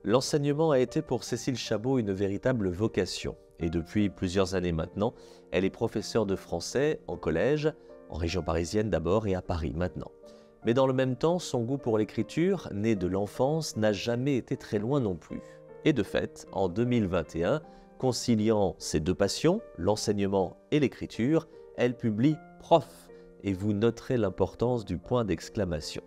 L'enseignement a été pour Cécile Chabot une véritable vocation. Et depuis plusieurs années maintenant, elle est professeure de français en collège, en région parisienne d'abord et à Paris maintenant. Mais dans le même temps, son goût pour l'écriture, né de l'enfance, n'a jamais été très loin non plus. Et de fait, en 2021, conciliant ces deux passions, l'enseignement et l'écriture, elle publie Prof. Et vous noterez l'importance du point d'exclamation.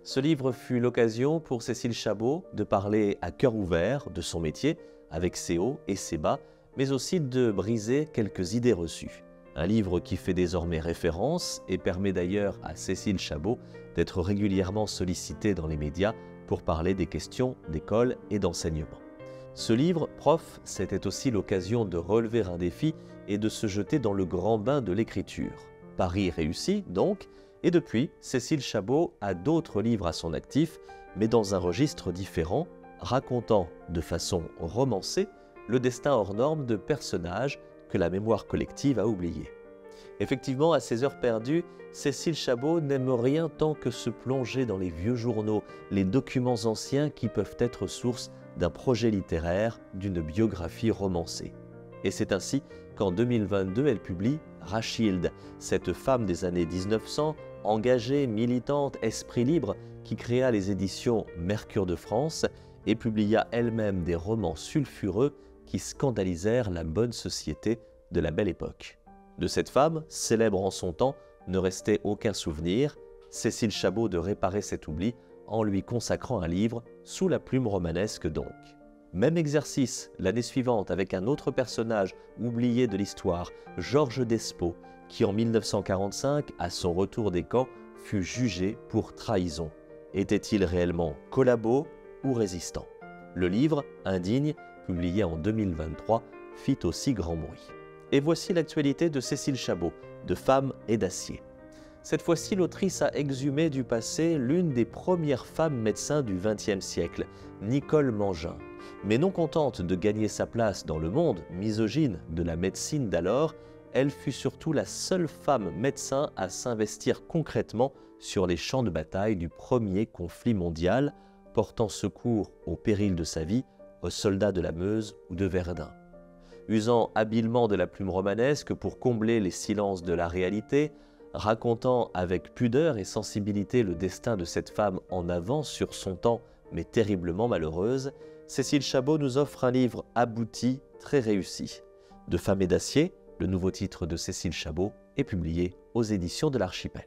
Ce livre fut l'occasion pour Cécile Chabot de parler à cœur ouvert de son métier, avec ses hauts et ses bas, mais aussi de briser quelques idées reçues. Un livre qui fait désormais référence et permet d'ailleurs à Cécile Chabot d'être régulièrement sollicitée dans les médias pour parler des questions d'école et d'enseignement. Ce livre, Prof, c'était aussi l'occasion de relever un défi et de se jeter dans le grand bain de l'écriture. Pari réussi donc, et depuis, Cécile Chabot a d'autres livres à son actif, mais dans un registre différent, racontant de façon romancée le destin hors norme de personnages que la mémoire collective a oubliés. Effectivement, à ses heures perdues, Cécile Chabot n'aime rien tant que se plonger dans les vieux journaux, les documents anciens qui peuvent être source d'un projet littéraire, d'une biographie romancée. Et c'est ainsi qu'en 2022, elle publie Rachilde, cette femme des années 1900, engagée, militante, esprit libre, qui créa les éditions Mercure de France et publia elle-même des romans sulfureux qui scandalisèrent la bonne société de la Belle Époque. De cette femme, célèbre en son temps, ne restait aucun souvenir. Cécile Chabot de réparer cet oubli en lui consacrant un livre sous la plume romanesque donc. Même exercice l'année suivante avec un autre personnage oublié de l'histoire, Georges Despots, qui en 1945, à son retour des camps, fut jugé pour trahison. Était-il réellement collabo ou résistant? Le livre, Indigne, publié en 2023, fit aussi grand bruit. Et voici l'actualité de Cécile Chabot, de Femme et d'acier. Cette fois-ci, l'autrice a exhumé du passé l'une des premières femmes médecins du XXe siècle, Nicole Mangin. Mais non contente de gagner sa place dans le monde misogyne de la médecine d'alors, elle fut surtout la seule femme médecin à s'investir concrètement sur les champs de bataille du premier conflit mondial, portant secours au péril de sa vie aux soldats de la Meuse ou de Verdun. Usant habilement de la plume romanesque pour combler les silences de la réalité, racontant avec pudeur et sensibilité le destin de cette femme en avance sur son temps, mais terriblement malheureuse, Cécile Chabot nous offre un livre abouti, très réussi. De Femme et d'acier, le nouveau titre de Cécile Chabot, est publié aux éditions de l'Archipel.